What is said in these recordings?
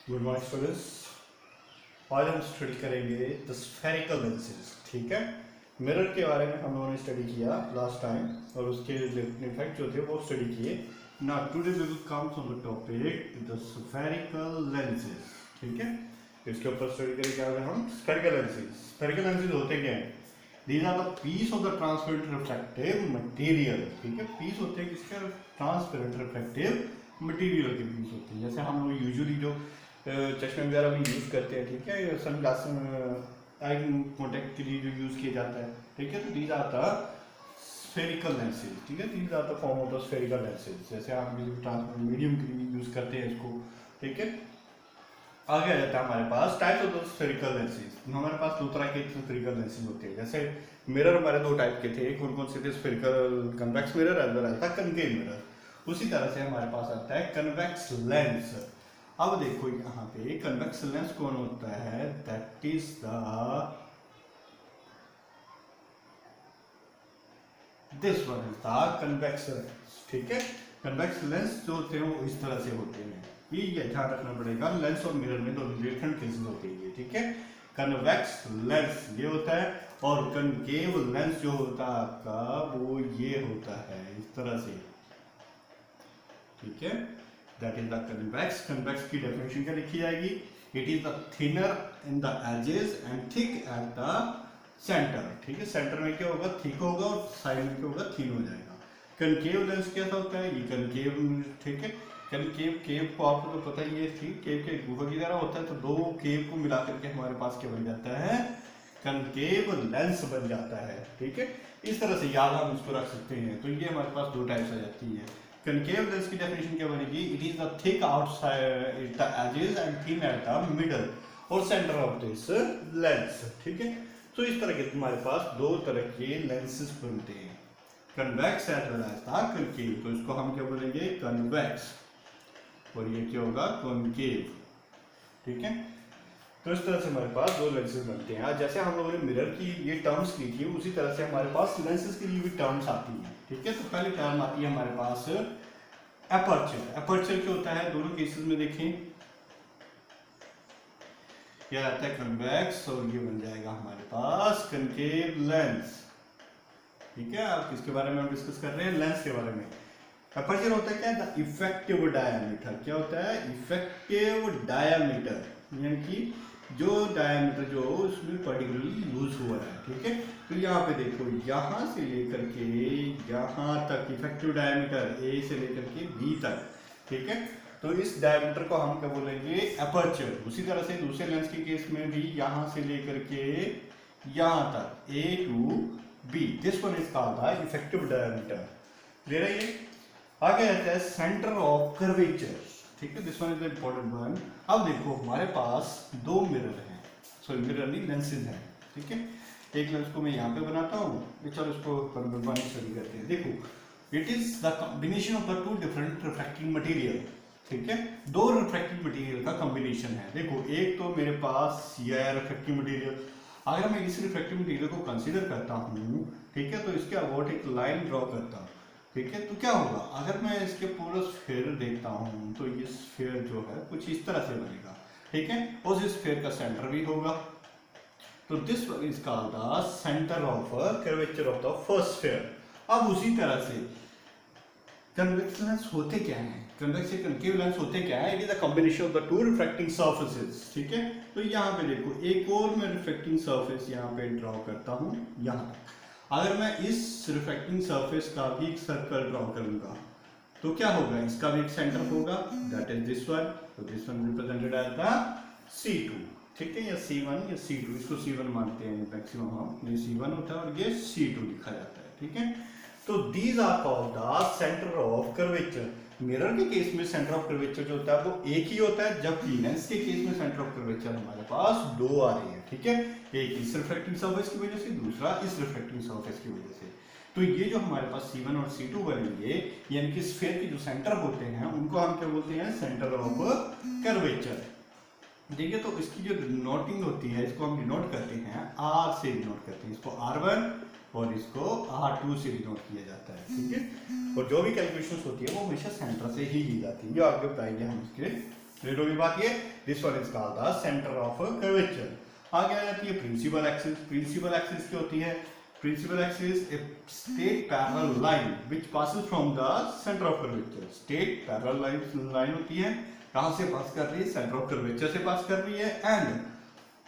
Good morning students. आज हम study करेंगे द स्फेरिकल लेंसेज। ठीक है, मिरर के बारे में हम लोगों ने स्टडी किया लास्ट टाइम और उसके इफेक्ट जो थे वो स्टडी किए। Now today we will come on the topic the spherical lenses. ठीक है, इसके ऊपर स्टडी करेंगे आज हम स्फेरिकल लेंसेज। स्फेरिकल लेंसेज होते क्या हैं? These are the piece of the transparent reflective material. ठीक है, पीस होते हैं किसके? ट्रांसपेरेंट रिफ्लेक्टिव मटेरियल के पीस होते हैं। जैसे हम लोग यूजुअली जो चश्मे वगैरह भी यूज़ करते हैं, ठीक है, सन ग्लास आई कॉन्टेक्ट के लिए जो यूज़ किया जाता है, ठीक है, तो these are the spherical lenses. ठीक है, these are the form of the spherical lenses. जैसे आप ट्रांसपेरेंट मीडियम के लिए यूज़ करते हैं इसको। ठीक है, आगे आ जाता है हमारे पास types of the spherical lenses. हमारे पास दो तरह के स्फेरिकल लेंसेज होते हैं। जैसे मिरर हमारे दो टाइप के थे, कौन कौन से थे? Spherical convex mirror as well as the concave mirror. उसी तरह से हमारे पास आता है कन्वेक्स लेंस। अब देखो यहाँ पे कन्वेक्स लेंस कौन होता है? That is the this one is the convex lens. ठीक है, कन्वेक्स लेंस जो होते हैं वो इस तरह से होते हैं। ये ध्यान रखना पड़ेगा, लेंस और मिरर में दो डिफरेंट केसेस होते हैं। ठीक है, कन्वेक्स लेंस ये होता है और कनकेव लेंस जो होता है आपका वो ये होता है इस तरह से। ठीक है, that is the convex. Convex की डेफिनेशन क्या लिखी जाएगी? It is the thinner in the edges and thick at the centre. ठीक है, सेंटर में क्या होगा? थिक होगा और साइड में क्या होगा? थिन हो जाएगा। कनकेव लेंस कैसा होता है? ये कनकेव। ठीक है, कनकेव केव को आपको तो पता ही है, ठीक, केव के गुफा की तरह होता है, तो दो केव को मिला करके हमारे पास क्या बन जाता है? कनकेव लेंस बन जाता है। ठीक है, इस तरह से याद हम इसको रख सकते हैं। तो ये हमारे पास दो टाइप्स आ जाती है। कनकेव लेंस की डेफिनेशन क्या बनेगी? It is the thick outside the edges and thin at the middle और सेंटर ऑफ दिस लेंस। ठीक है, तो इस तरह के तुम्हारे पास दो तरह के लेंसेस बनते हैं, convex as well as the concave. तो इसको हम क्या बोलेंगे? कन्वेक्स, और ये क्या होगा? कॉनकेव। ठीक है, तो इस तरह से हमारे पास दो लेंसेज बनते हैं। आज जैसे हम लोगों ने मिरर की ये टर्म्स ली थी, उसी तरह से हमारे पास लेंसेज के लिए भी टर्म्स आती हैं। ठीक है, तो पहली टर्म आती है हमारे पास एपर्चर। एपर्चर क्या होता है? दोनों केसेस में देखें, यह आता है कन्वेक्स और ये बन जाएगा हमारे पास कनकेव लेंस। ठीक है, अब किसके बारे में हम डिस्कस कर रहे हैं? लेंस के बारे में। एपर्चर होता है क्या? The effective diameter. क्या होता है? इफेक्टिव डायमीटर, यानी कि जो डायमीटर जो उसमें पर्टिकुलरली यूज हुआ है। ठीक है, तो यहाँ पे देखो, यहाँ से लेकर के यहाँ तक इफेक्टिव डायमीटर ए से लेकर के बी तक। ठीक है, तो इस डायमीटर को हम क्या बोलेंगे? एपर्चर। उसी तरह से दूसरे लेंस के केस में भी यहाँ से लेकर के यहाँ तक A to B, this one is called the effective diameter. ले रही है। आगे आता है सेंटर ऑफ कर्वेचर। ठीक है, this one is the important one. अब देखो हमारे पास दो मिरर हैं, सॉरी मिरर नहीं, लेंसेज हैं। ठीक है, एक लेंस को मैं यहाँ पे बनाता हूँ, चलो इसको स्टडी करते हैं। देखो, it is the combination of the two different refracting material. ठीक है, दो रिफ्रैक्टिंग मटेरियल का कॉम्बिनेशन है। देखो, एक तो मेरे पास यह है रिफ्रैक्टिव मटेरियल। अगर मैं इस रिफ्रैक्टिव मटेरियल को कंसीडर करता हूँ, ठीक है, तो इसके अबाउट एक लाइन ड्रॉ करता हूँ। ठीक है, तो क्या होगा? अगर मैं इसके पूरा स्फीयर देखता हूँ तो ये स्फीयर जो है कुछ इस तरह से बनेगा। ठीक है, और इस स्फीयर का सेंटर भी होगा, तो this is called the centre of curvature of the first sphere. अब उसी तरह से कन्वेक्स लेंस होते क्या हैं? कन्वेक्स या कनकेव लेंस होते क्या है? It is the combination of the two refracting surfaces. ठीक है, तो यहाँ पे देखो, एक और मैं रिफ्रैक्टिंग सरफेस यहाँ पे ड्रॉ करता हूँ यहाँ तक। अगर मैं इस रिफ्रैक्टिंग सरफेस का भी एक सर्कल ड्रॉ करूंगा तो क्या होगा? इसका भी एक सेंटर होगा, दैट इज दिस वन। तो this one represented as the C2। ठीक है, या C1 या C2, इसको C1 मानते हैं मैक्सिमम हम। ये C1 होता है और ये C2 लिखा जाता है। ठीक है, तो these are called the centre of curvature. Mirror के केस में सेंटर ऑफ कर्वेचर जो होता है वो एक ही होता है, जबकि लेंस के केस में सेंटर ऑफ कर्वेचर हमारे पास दो आ रही है। ठीक है, एक इस रिफ्रैक्टिंग सरफेस की वजह से, दूसरा इस रिफ्रैक्टिंग सरफेस की वजह से। तो ये जो हमारे पास C1 और C2 बनेंगे, यानी कि स्फीयर के जो सेंटर होते हैं उनको हम क्या बोलते हैं? Centre of curvature. देखिए, तो इसकी जो डिनोटिंग होती है, इसको हम डिनोट करते हैं R से डिनोट करते हैं, इसको R1 और इसको R2 से डिनोट किया जाता है। ठीक है, और जो भी कैलकुलेशंस होती है वो हमेशा सेंटर से ही की जाती है, जो आगे बताएंगे हम इसके क्लियर होगी बात ये। This one is called the centre of curvature. आगे आ जाती है प्रिंसिपल एक्सिस। प्रिंसिपल एक्सिस क्या होती है? Principal axis a straight parallel line which passes from the centre of curvature. Straight parallel line होती है, कहां से पास कर रही है? सेंटर ऑफ कर्वेचर से पास कर रही है। एंड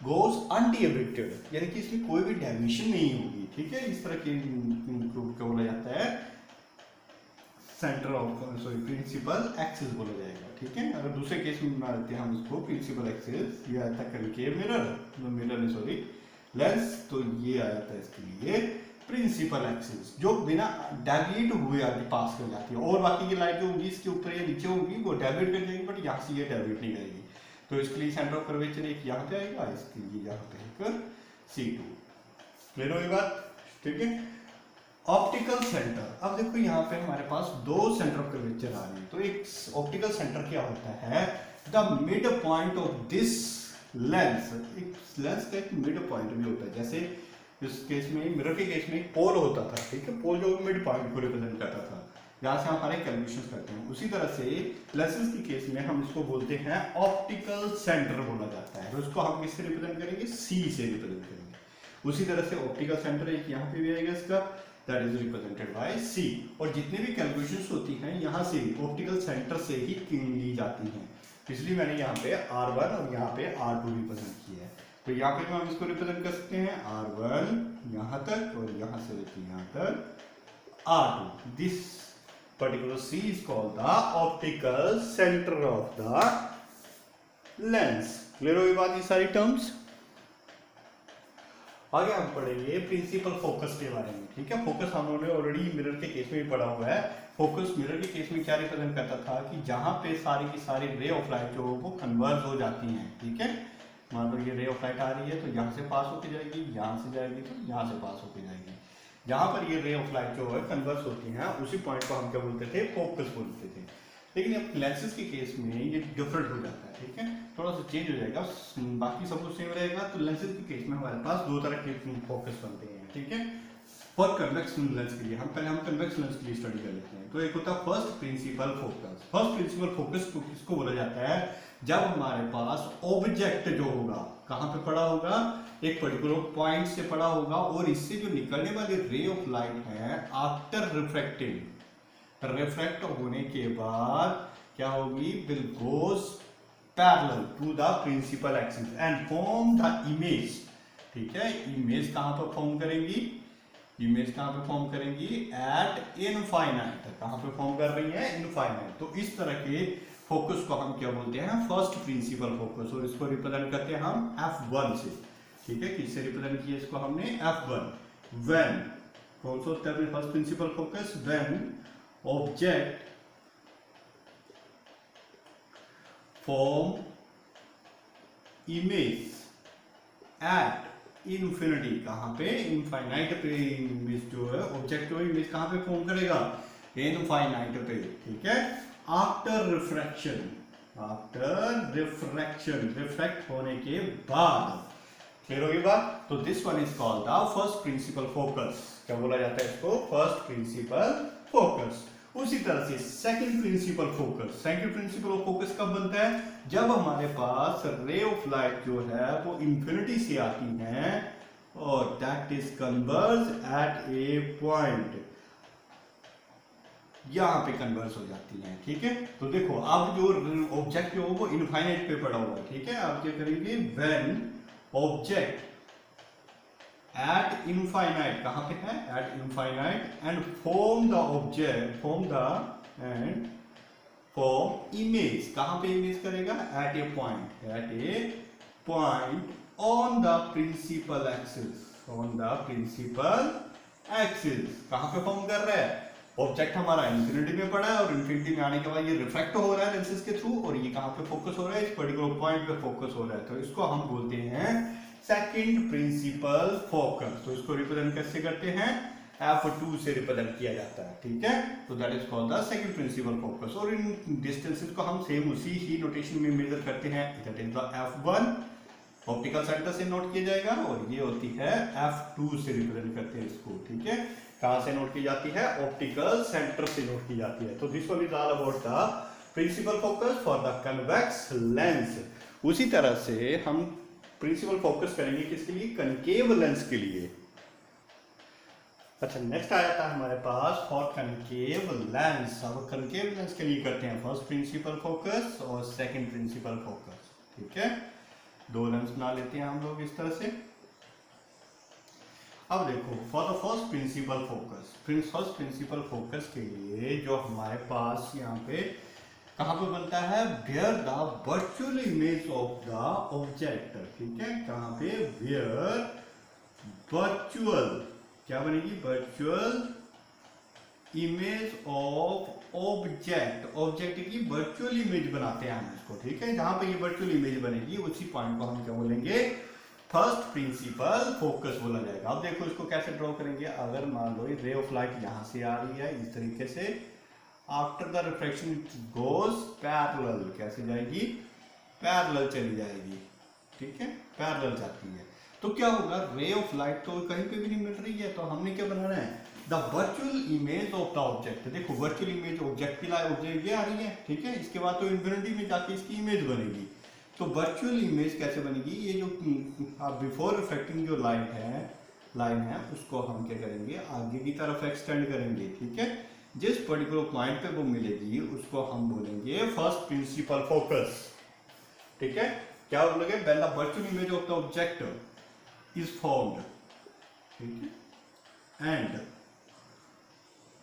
गोज अनडिविएटेड, यानी कि इसमें कोई भी डेविएशन नहीं होगी, ठीक है। इस तरह की ग्रुप को बोला जाता है सेंटर ऑफ प्रिंसिपल एक्सिस बोला जाएगा, ठीक है। अगर दूसरे केस में बना देते हैं हम इसको प्रिंसिपल एक्सिस, ये आता है कनकेव मिरर, मिरर में सॉरी लेंस, तो ये आ जाता है इसके लिए प्रिंसिपल एक्सिस, जो बिना डेविएट हुए आगे पास कर जाती है। और बाकी की लाइट जो होगी इसके ऊपर या नीचे होगी वो डेविएट कर जाएगी, बट यहाँ से ये डेविएट नहीं करेगी। तो इसके लिए सेंटर ऑफ कर्वेचर एक यहाँ पे आएगा, इसके लिए यहाँ पे एक C2। क्लियर होगी बात, ठीक है। ऑप्टिकल सेंटर, अब देखो यहाँ पे हमारे पास दो सेंटर ऑफ कर्वेचर आ रही है। तो एक ऑप्टिकल सेंटर क्या होता है? The mid point of this lens. एक लेंस का एक मिड पॉइंट भी होता है, जैसे इस केस में मिरर के केस में एक पोल होता था, ठीक है। पोल जो मिड पॉइंट को रिप्रेजेंट करता था, जहां से हमारे कैलकुलेशंस करते हैं। उसी तरह से लेंसेज के केस में हम इसको बोलते हैं ऑप्टिकल सेंटर बोला जाता है। तो इसको हम किससे रिप्रेजेंट करेंगे? C से रिप्रेजेंट करेंगे। उसी तरह से ऑप्टिकल सेंटर एक यहाँ पे भी आएगा इसका, that is represented by C। और जितने भी कैलकुलेशंस होती हैं यहाँ से ऑप्टिकल सेंटर से ही ली जाती हैं, इसलिए मैंने यहाँ पे R1 और यहाँ पे R2 रिप्रेजेंट किया है। तो यहाँ पे हम इसको रिप्रेजेंट कर सकते हैं R1 यहाँ तक और यहाँ से लेकर यहाँ तक R2। This particular C is called the optical center of the lens। Clear होगी बात ये सारी टर्म्स। आगे हम पढ़ेंगे प्रिंसिपल फोकस के बारे में, ठीक है। फोकस हम लोगों ने ऑलरेडी मिरर के केस में भी पढ़ा हुआ है। फोकस मिरर के केस में क्या रिप्रेजेंट करता था कि जहां पे सारी की सारी रे ऑफ लाइट जो वो कन्वर्ज हो जाती हैं, ठीक है। मान लो ये रे ऑफ लाइट आ रही है तो यहाँ से पास होके जाएगी, यहाँ से जाएगी तो यहाँ से पास होके जाएगी। जहां पर ये रे ऑफ लाइट जो है कन्वर्स होती हैं, उसी पॉइंट को हम क्या बोलते थे? फोकस बोलते थे। लेकिन अब लेंसेज के केस में ये डिफरेंट हो जाता है, ठीक है। थोड़ा सा चेंज हो जाएगा, बाकी सब कुछ सेम रहेगा। तो लेंसेज के केस में हमारे पास दो तरह के फोकस बनते हैं, ठीक है। फॉर कन्वेक्स लेंस के लिए हम कन्वेक्स लेंस के लिए स्टडी कर लेते हैं। तो एक होता है first principal focus. First principal focus को किसको बोला जाता है? जब हमारे पास ऑब्जेक्ट जो होगा कहां पे पड़ा होगा? एक पर्टिकुलर पॉइंट से पड़ा होगा और इससे जो निकलने वाली रे ऑफ लाइट है आफ्टर रिफ्रैक्टिंग, रिफ्रैक्ट होने के बाद क्या होगी? Will goes parallel to the principal axis and form the image, ठीक है। इमेज कहां पर फॉर्म करेंगी? इमेज कहां पे फॉर्म करेंगी? Eight infinite. कहां पे फॉर्म कर रही है? इनफाइनाइट। तो इस तरह के फोकस को हम क्या बोलते हैं? First principal focus. और इसको रिप्रेजेंट करते हैं हम F1 से, ठीक है। किससे रिप्रेजेंट किया इसको हमने? F1। व्हेन कौन सा होता है first principal focus? When object form image at infinity. कहां पे? इनफाइनाइट पे इमेज जो है, ऑब्जेक्ट जो इमेज कहां पे फॉर्म करेगा? इनफाइनाइट पे, ठीक है। After refraction, after refraction, refract होने के बाद। क्लियर होगी बात। तो this one is called the first principal focus. क्या बोला जाता है इसको? First principal focus. उसी तरह से second principal focus. Second principal focus कब बनता है? जब हमारे पास रे ऑफ लाइट जो है वो इंफिनिटी से आती है और that is converge eight a point, यहां पे कन्वर्स हो जाती है, ठीक है। तो देखो अब जो ऑब्जेक्ट जो वो इनफाइनाइट पे पड़ा हुआ है, ठीक है। आप क्या करेंगे? व्हेन ऑब्जेक्ट एट इनफाइनाइट, कहां पे है? At infinite and form the object, form the and form image. कहां पे इमेज करेगा? At a point, at a point on the principal axis, on the principal axis. कहां पे फॉर्म कर रहा है? ऑब्जेक्ट हमारा इंफिनिटी में पड़ा है और इंफिनिटी में आने के बाद ये रिफ्रैक्ट हो रहा है लेंसेज के थ्रू, और ये कहां पे फोकस हो रहा है? इस पर्टिकुलर पॉइंट पे फोकस हो रहा है। तो इसको हम बोलते हैं सेकंड प्रिंसिपल फोकस। तो इसको रिप्रेजेंट कैसे करते हैं? F2 से रिप्रेजेंट किया जाता है, ठीक है। तो that is called the second principal focus. और इन डिस्टेंसेस को हम सेम उसी ही नोटेशन में मेजर करते हैं। That is the F1 optical centre से नोट किया जाएगा और ये होती है F2 से रिप्रेजेंट करते हैं इसको, ठीक है। कहां से नोट की जाती है? ऑप्टिकल सेंटर से नोट की जाती है। तो this one is all about the principal focus for the convex lens. उसी तरह से हम प्रिंसिपल फोकस करेंगे किसके लिए, कनकेव लेंस के लिए। अच्छा नेक्स्ट आ जाता है हमारे पास फॉर कनकेव लेंस। अब कनकेव लेंस के लिए करते हैं फर्स्ट प्रिंसिपल फोकस और सेकंड प्रिंसिपल फोकस। ठीक है, दो लेंस बना लेते हैं हम लोग इस तरह से। अब देखो for the first principal focus, first principal focus के लिए जो हमारे पास यहाँ पे कहाँ पे बनता है, where the virtual image of the object. ठीक है, कहाँ पे, वेयर वर्चुअल, क्या बनेगी, virtual image of object. Object की वर्चुअल इमेज बनाते हैं हम इसको। ठीक है, जहां पे ये वर्चुअल इमेज बनेगी उसी पॉइंट को हम क्या बोलेंगे, फर्स्ट प्रिंसिपल फोकस बोला जाएगा। अब देखो इसको कैसे ड्रॉ करेंगे। अगर मान लो रे ऑफ लाइट यहां से आ रही है इस तरीके से, after the reflection it goes parallel, कैसे जाएगी, पैरेलल चली जाएगी। ठीक है, पैरेलल जाती है तो क्या होगा, रे ऑफ लाइट तो कहीं पे भी नहीं मिल रही है, तो हमने क्या बनाना है, the virtual image of the object. देखो वर्चुअल इमेज ऑब्जेक्ट की ऑब्जेक्ट ये आ रही है। ठीक है, इसके बाद तो इन्फिनिटी में जाके इसकी इमेज बनेगी। तो वर्चुअल इमेज कैसे बनेगी, ये जो बिफोर रिफ्लेक्टिंग जो लाइन है उसको हम क्या करेंगे, आगे की तरफ एक्सटेंड करेंगे। ठीक है, जिस पर्टिकुलर पॉइंट पे वो मिलेगी उसको हम बोलेंगे फर्स्ट प्रिंसिपल फोकस। ठीक है, क्या बोलोगे, when the virtual image of the object is found. ठीक है, एंड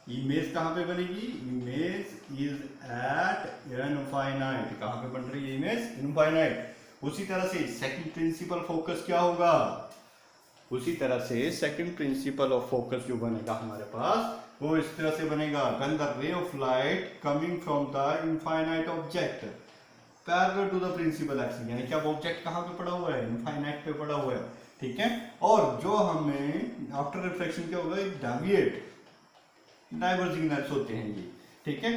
इमेज कहां पे बनेगी, इमेज इज एट इनफाइनाइट। कहां पे बन रही है इमेज, इनफाइनाइट। उसी तरह से सेकंड प्रिंसिपल फोकस क्या होगा, उसी तरह से सेकंड प्रिंसिपल ऑफ फोकस जो बनेगा हमारे पास वो इस तरह से बनेगा, when the ray of light coming from the infinite object parallel to the principal axis. यानी कि अब ऑब्जेक्ट कहां पे पड़ा हुआ है, इनफाइनाइट पे पड़ा हुआ है। ठीक है, और जो हमें आफ्टर रिफ्लेक्शन क्या होगा, डेविएट डाइवर्जिंग लेंस होते हैं ये। ठीक है,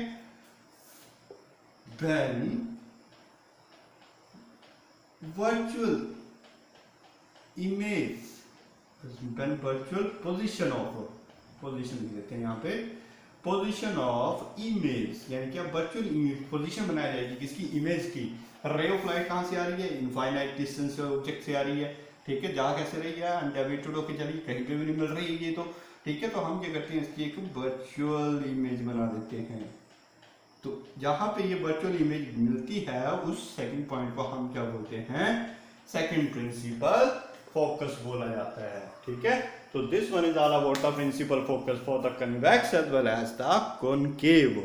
when virtual image, when virtual position लिख देते हैं यहाँ पे, पोजीशन ऑफ इमेज, यानी कि अब वर्चुअल पोजीशन बनाई जाएगी किसकी, इमेज की। रे ऑफ लाइट कहां से आ रही है, इनफाइनाइट डिस्टेंस से ऑब्जेक्ट से आ रही है। ठीक है, जहां कैसे रही है, अनडेविएटेड होकर चली, कहीं पे भी नहीं मिल रही है ये तो। ठीक है, तो हम क्या करते हैं, इसकी एक वर्चुअल इमेज बना देते हैं। तो जहां पे ये वर्चुअल इमेज मिलती है उस सेकंड पॉइंट को हम क्या बोलते हैं, सेकंड प्रिंसिपल फोकस बोला जाता है। ठीक है, तो this one is all about the principal focus for the convex as well as the concave.